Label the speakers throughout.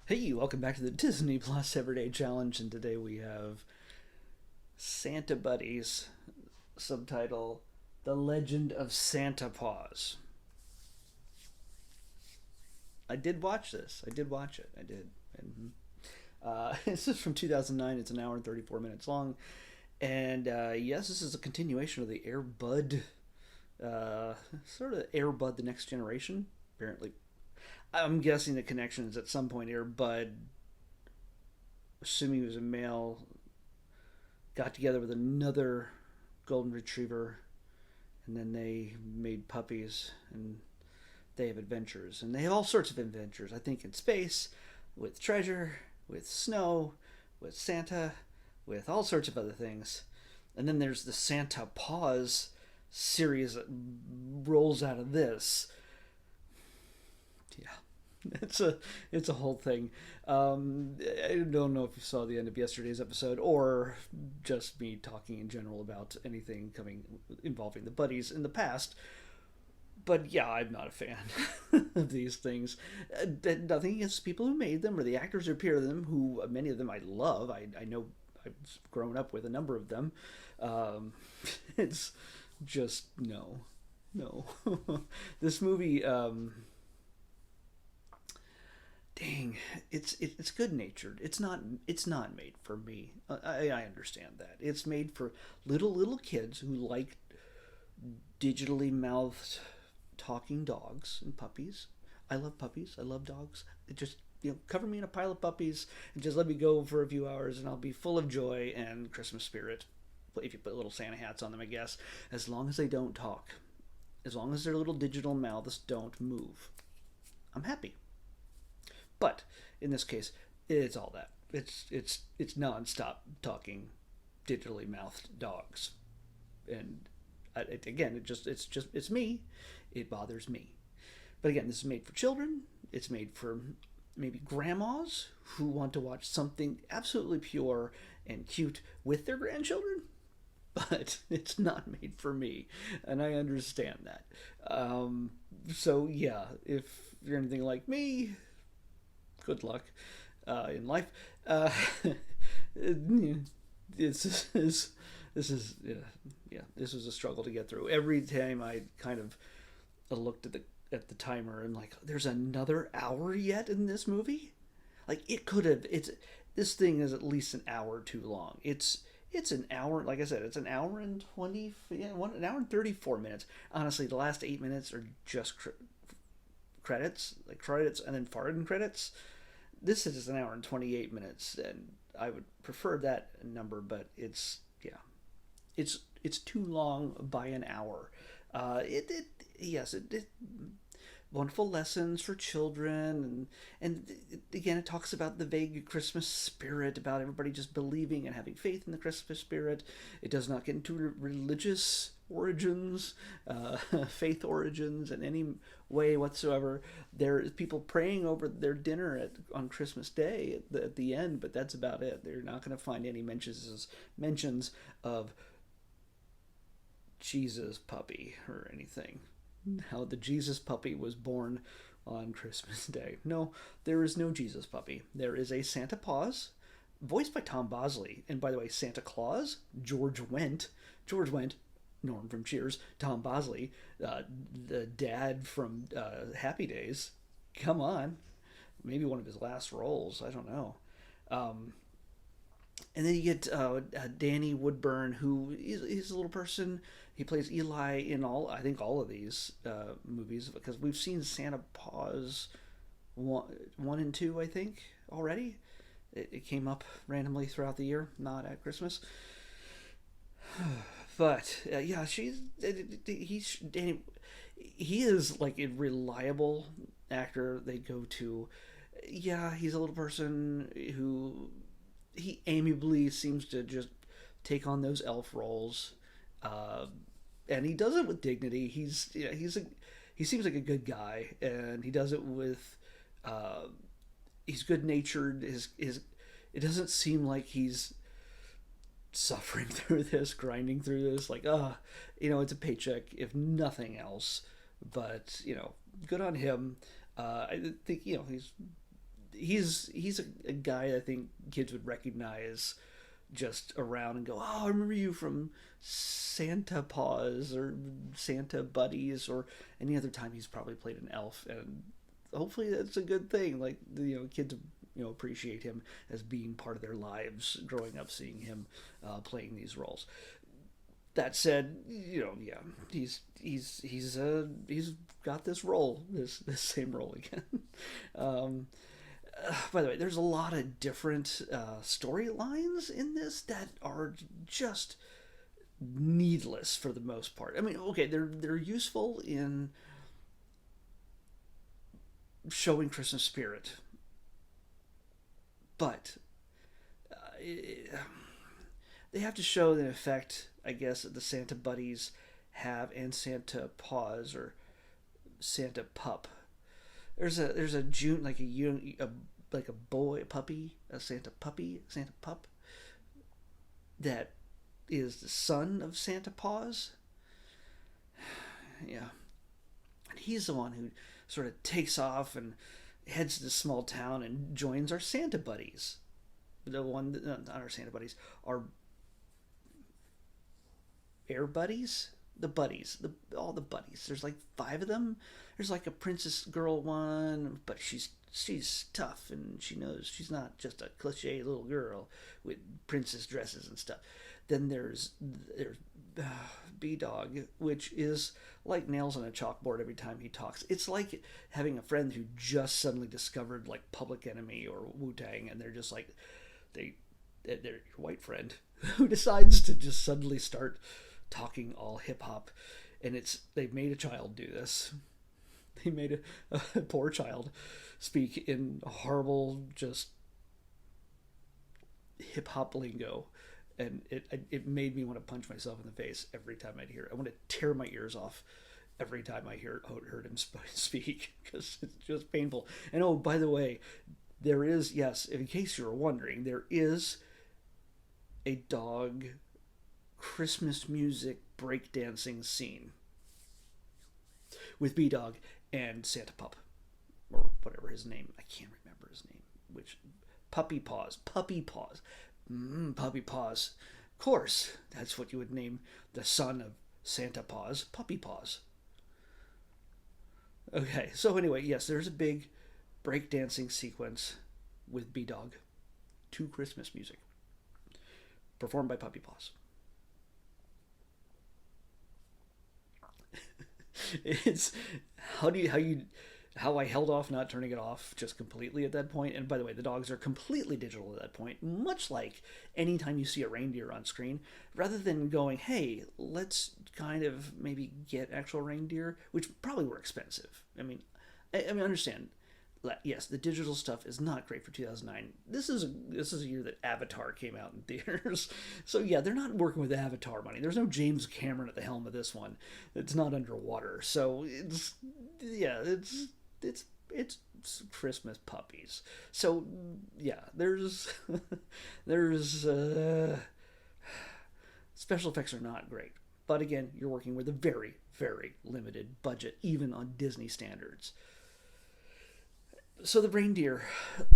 Speaker 1: Hey, welcome back to the Disney Plus Everyday Challenge, and today we have Santa Buddies, subtitle The Legend of Santa Paws. I did watch this. I did watch it. I did. And, this is from 2009. It's an hour and 34 minutes long. And yes, this is a continuation of the Air Bud, sort of Air Bud The Next Generation. Apparently, I'm guessing the connection is at some point Air Bud, assuming he was a male, got together with another golden retriever, and then they made puppies, and they have adventures, and they have all sorts of adventures. I think in space, with treasure, with snow, with Santa, with all sorts of other things. And then there's the Santa Paws series that rolls out of this. Yeah, it's a whole thing. I don't know if you saw the end of yesterday's episode or just me talking in general about anything coming involving the buddies in the past. But yeah, I'm not a fan of these things. Nothing against people who made them or the actors who appear in them, who many of them I love. I know I've grown up with a number of them. Um, it's just no, no. This movie. Dang, it's good natured. It's not made for me. I understand that. It's made for little kids who like digitally mouthed talking dogs and puppies. I love puppies. I love dogs. It just cover me in a pile of puppies and just let me go for a few hours and I'll be full of joy and Christmas spirit. If you put little Santa hats on them, I guess. As long as they don't talk, as long as their little digital mouths don't move, I'm happy. But in this case, it's all that. It's nonstop talking, digitally mouthed dogs, and again, it's me. It bothers me. But again, this is made for children. It's made for maybe grandmas who want to watch something absolutely pure and cute with their grandchildren. But it's not made for me, and I understand that. So yeah, if you're anything like me, good luck in life. Uh, this is this is yeah, this was a struggle to get through. Every time I kind of looked at the timer and like, there's another hour yet in this movie. Like it could have. It's this thing is at least an hour too long. It's an hour. Like I said, it's an hour and 20. Yeah, an hour and 34 minutes. Honestly, the last 8 minutes are just credits, like credits, and then foreign credits. This is an hour and 28 minutes, and I would prefer that number, but yeah, it's too long by an hour. It yes, it wonderful lessons for children, and again, it talks about the vague Christmas spirit, about everybody just believing and having faith in the Christmas spirit. It does not get into religious origins, faith origins in any way whatsoever. There is people praying over their dinner on Christmas Day at the end, but that's about it. They're not going to find any mentions of Jesus puppy or anything. How the Jesus puppy was born on Christmas Day. No, there is no Jesus puppy. There is a Santa Paws, voiced by Tom Bosley. And by the way, Santa Claus, George Wendt. George Wendt, Norm from Cheers, Tom Bosley, the dad from Happy Days. Come on. Maybe one of his last roles. I don't know. Um, and then you get Danny Woodburn, who he's a little person. He plays Eli in I think all of these movies, because we've seen Santa Paws one and two, I think, already. It came up randomly throughout the year, not at Christmas. But yeah, he's Danny. He is like a reliable actor. They go to. Yeah, he's a little person who he amiably seems to just take on those elf roles, uh, and he does it with dignity. He seems like a good guy, and he does it with. Uh, he's good natured. His it doesn't seem like he's suffering through this, grinding through this. Like, it's a paycheck if nothing else. But good on him. I think he's he's a guy I think kids would recognize just around and go, oh, I remember you from Santa Paws or Santa Buddies or any other time he's probably played an elf, and hopefully that's a good thing. Like, kids appreciate him as being part of their lives growing up, seeing him playing these roles. That said, yeah, he's got this role, this same role again. um, by the way, there's a lot of different storylines in this that are just needless for the most part. I mean, okay, they're useful in showing Christmas spirit, but they have to show the effect, I guess, that the Santa buddies have, and Santa paws or Santa pup. There's a June, like a boy a puppy, a Santa puppy, Santa pup, that is the son of Santa Paws. Yeah, and he's the one who sort of takes off and heads to the small town and joins our Santa buddies. The one, not our Santa buddies, our air buddies, all the buddies. There's like 5 of them. There's like a princess girl one, but she's tough and she knows she's not just a cliche little girl with princess dresses and stuff. Then there's B Dog, which is like nails on a chalkboard every time he talks. It's like having a friend who just suddenly discovered like Public Enemy or Wu-Tang, and they're just like they're your white friend who decides to just suddenly start talking all hip hop, and they've made a child do this. They made a poor child speak in horrible, just hip hop lingo, and it made me want to punch myself in the face every time I'd hear it. I want to tear my ears off every time I heard him speak, because it's just painful. And oh, by the way, there is, yes, in case you were wondering, there is a dog Christmas music breakdancing scene with B Dog and Santa Pup, or whatever his name. I can't remember his name. Which Puppy Paws. Puppy Paws. Puppy Paws. Of course, that's what you would name the son of Santa Paws. Puppy Paws. Okay, so anyway, yes, there's a big breakdancing sequence with B Dog to Christmas music, performed by Puppy Paws. It's how I held off not turning it off just completely at that point. And by the way, the dogs are completely digital at that point, much like anytime you see a reindeer on screen. Rather than going, hey, let's kind of maybe get actual reindeer, which probably were expensive. I mean, understand. Yes, the digital stuff is not great for 2009. This is a year that Avatar came out in theaters, so yeah, they're not working with Avatar money. There's no James Cameron at the helm of this one. It's not underwater, so it's Christmas puppies. So yeah, there's special effects are not great, but again, you're working with a very, very limited budget, even on Disney standards. So the reindeer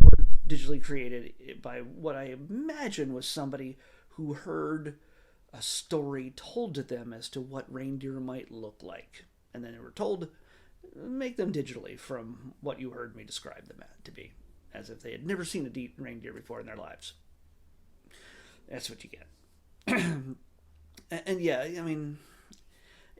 Speaker 1: were digitally created by what I imagine was somebody who heard a story told to them as to what reindeer might look like, and then they were told, make them digitally from what you heard me describe them to be, as if they had never seen a reindeer before in their lives. That's what you get. And yeah, I mean,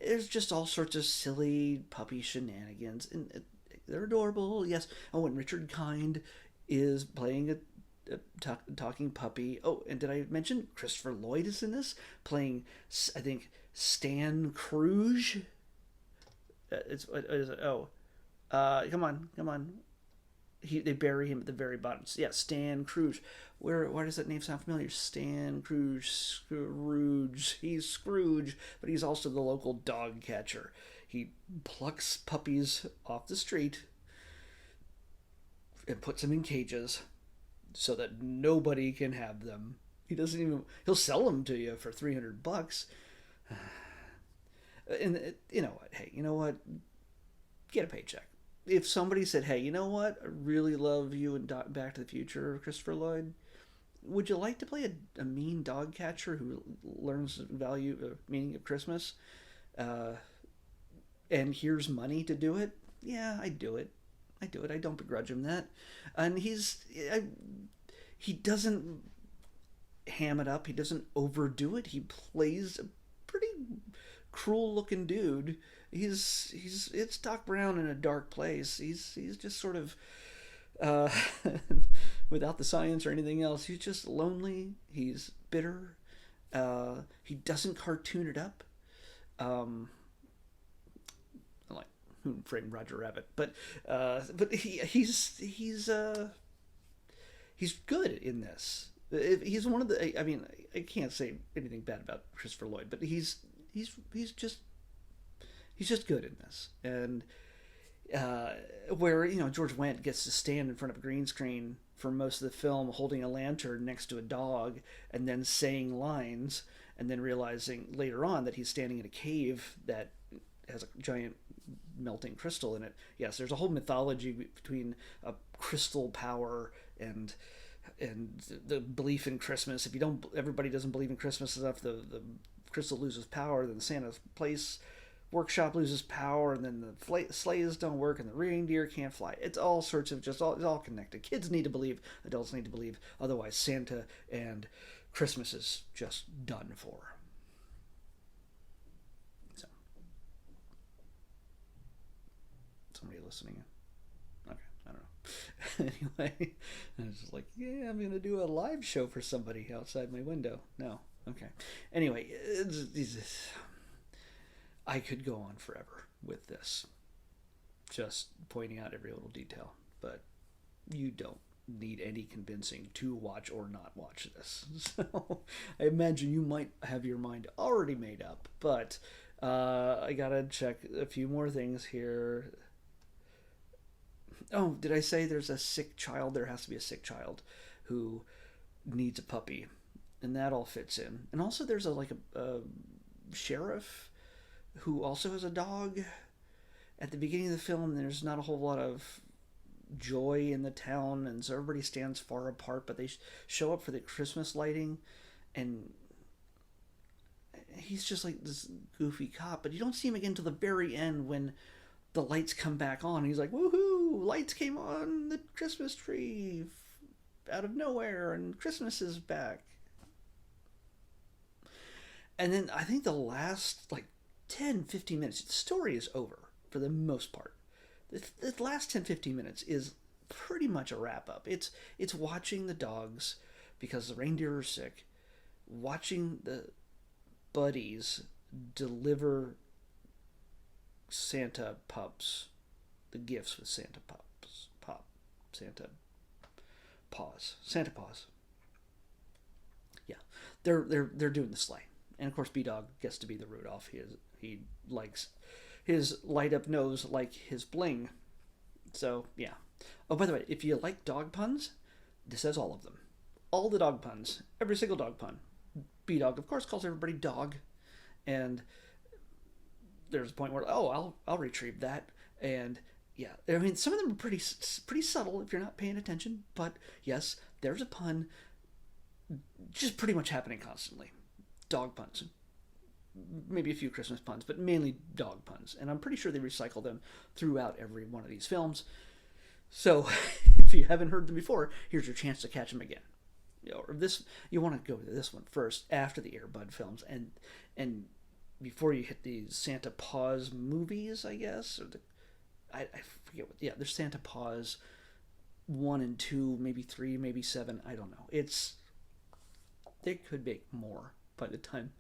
Speaker 1: there's just all sorts of silly puppy shenanigans, and they're adorable, yes. Oh, and Richard Kind is playing a talking puppy. Oh, and did I mention Christopher Lloyd is in this, playing, I think, Stan Kruge? Come on. They bury him at the very bottom. Yeah, Stan Kruge. Why does that name sound familiar? Stan Kruge, Scrooge. He's Scrooge, but he's also the local dog catcher. He plucks puppies off the street and puts them in cages so that nobody can have them. He'll sell them to you for $300. And you know what? Hey, you know what? Get a paycheck. if somebody said, "Hey, you know what? I really love you in Back to the Future, Christopher Lloyd. Would you like to play a mean dog catcher who learns the value, meaning of Christmas, uh, and here's money to do it?" Yeah, I do it. I do it. I don't begrudge him that. And he doesn't ham it up. He doesn't overdo it. He plays a pretty cruel looking dude. It's Doc Brown in a dark place. He's just sort of uh, without the science or anything else. He's just lonely. He's bitter. He doesn't cartoon it up. Um, like Who Framed Roger Rabbit, but he's good in this. He's one of the. I mean, I can't say anything bad about Christopher Lloyd, but he's just good in this. And where George Wendt gets to stand in front of a green screen for most of the film, holding a lantern next to a dog, and then saying lines, and then realizing later on that he's standing in a cave that has a giant melting crystal in it. Yes, there's a whole mythology between a crystal power and the belief in Christmas. If you don't, everybody doesn't believe in Christmas enough, the crystal loses power. Then Santa's place workshop loses power, and then the sleighs don't work, and the reindeer can't fly. It's all sorts of it's all connected. Kids need to believe, adults need to believe. Otherwise, Santa and Christmas is just done for. So, somebody listening? Okay, I don't know. Anyway, I was just like, yeah, I'm gonna do a live show for somebody outside my window. No, okay. Anyway, I could go on forever with this, just pointing out every little detail, but you don't need any convincing to watch or not watch this. So I imagine you might have your mind already made up, but I gotta check a few more things here. Oh, did I say there's a sick child? There has to be a sick child who needs a puppy, and that all fits in. And also, there's a sheriff who also has a dog. At the beginning of the film, there's not a whole lot of joy in the town, and so everybody stands far apart, but they show up for the Christmas lighting, and he's just like this goofy cop, but you don't see him again until the very end when the lights come back on. He's like, woohoo, lights came on the Christmas tree out of nowhere, and Christmas is back. And then I think the last 10-15 minutes, the story is over for the most part. The last 10-15 minutes is pretty much a wrap up. It's watching the dogs, because the reindeer are sick, watching the buddies deliver Santa pups, the gifts with Santa pups, Santa paws. Yeah, they're doing the sleigh, and of course B Dog gets to be the Rudolph. He likes his light up nose like his bling. So yeah. Oh, by the way, if you like dog puns, this has all of them. All the dog puns, every single dog pun. B Dog, of course, calls everybody dog, and there's a point where I'll retrieve that, and yeah, I mean some of them are pretty subtle if you're not paying attention, but yes, there's a pun just pretty much happening constantly. Dog puns, maybe a few Christmas puns, but mainly dog puns, and I'm pretty sure they recycle them throughout every one of these films. So if you haven't heard them before, here's your chance to catch them again. Or this, you want to go to this one first after the Air Bud films, and before you hit the Santa Paws movies, I guess, or I forget what. Yeah, there's Santa Paws 1 and 2, maybe 3, maybe 7. I don't know. They could make more by the time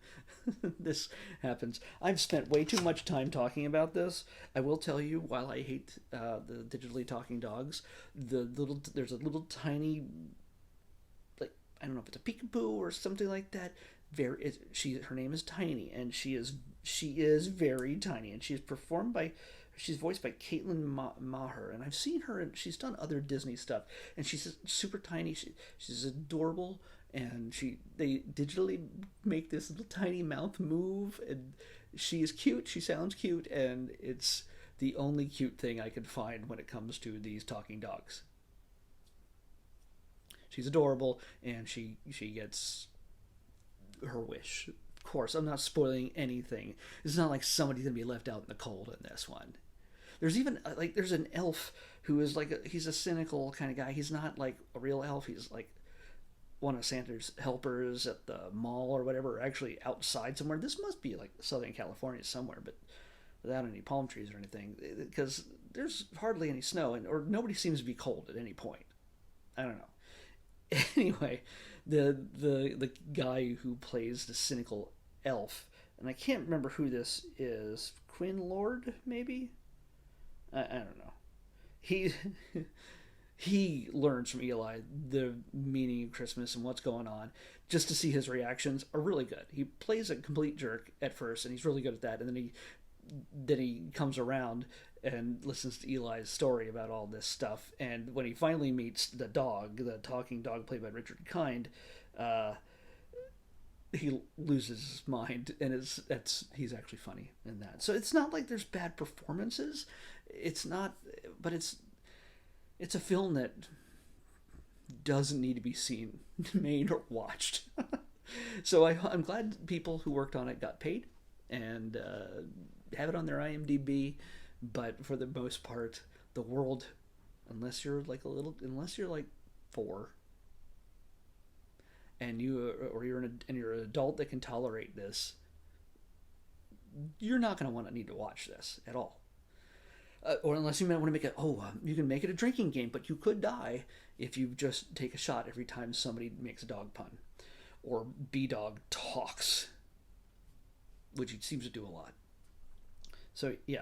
Speaker 1: this happens. I've spent way too much time talking about this. I will tell you, while I hate the digitally talking dogs, there's a little tiny, I don't know if it's a peekaboo or something like that. Her name is Tiny, and she is very tiny, and she's voiced by Caitlin Maher, and I've seen her, and she's done other Disney stuff, and she's super tiny. She's adorable, and they digitally make this little tiny mouth move, and she is cute. She sounds cute, and it's the only cute thing I could find when it comes to these talking dogs. She's adorable, and she gets her wish. Of course, I'm not spoiling anything. It's not like somebody's gonna be left out in the cold in this one. There's even like there's an elf who is like he's a cynical kind of guy. He's not like a real elf. He's like one of Santa's helpers at the mall or whatever, or actually outside somewhere. This must be like Southern California somewhere, but without any palm trees or anything, because there's hardly any snow, and or nobody seems to be cold at any point. I don't know. Anyway, the guy who plays the cynical elf, and I can't remember who this is. Quinn Lord, maybe. I don't know. He he learns from Eli the meaning of Christmas and what's going on. Just to see his reactions are really good. He plays a complete jerk at first, and he's really good at that. And then he comes around and listens to Eli's story about all this stuff. And when he finally meets the dog, the talking dog played by Richard Kind, he loses his mind, and he's actually funny in that. So it's not like there's bad performances. It's not, but it's a film that doesn't need to be seen, made, or watched. So I'm glad people who worked on it got paid and have it on their IMDb. But for the most part, the world, unless you're like 4, and you're an adult that can tolerate this, you're not going to need to watch this at all. Or unless you might want to make it, you can make it a drinking game, but you could die if you just take a shot every time somebody makes a dog pun. Or B-Dog talks, which he seems to do a lot. So, yeah.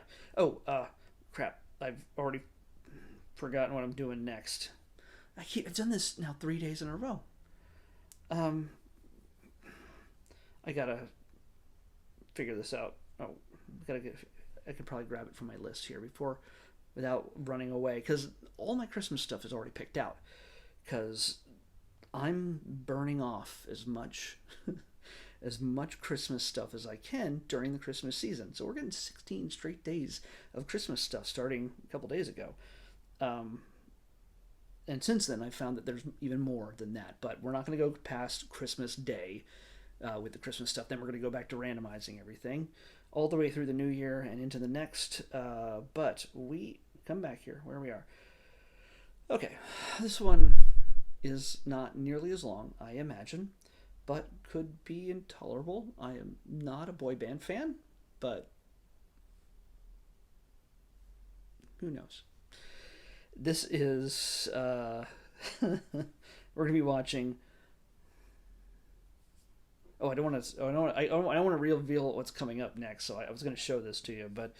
Speaker 1: Crap. I've already forgotten what I'm doing next. I've done this now 3 days in a row. I gotta figure this out. I could probably grab it from my list here without running away, because all my Christmas stuff is already picked out, because I'm burning off as much as much Christmas stuff as I can during the Christmas season. So we're getting 16 straight days of Christmas stuff starting a couple days ago. And since then, I've found that there's even more than that. But we're not going to go past Christmas Day with the Christmas stuff. Then we're going to go back to randomizing everything all the way through the new year and into the next. But we come back here where we are. Okay, this one is not nearly as long, I imagine, but could be intolerable. I am not a boy band fan, but who knows? This is we're gonna be watching. I don't want to reveal what's coming up next. So I was going to show this to you, but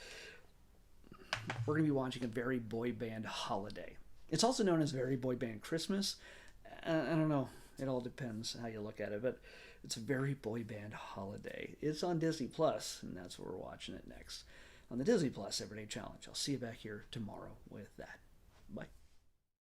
Speaker 1: we're going to be watching a very boy band holiday. It's also known as Very Boy Band Christmas. I don't know. It all depends how you look at it, but it's a Very Boy Band holiday. It's on Disney Plus, and that's where we're watching it next on the Disney Plus Everyday Challenge. I'll see you back here tomorrow with that. Bye.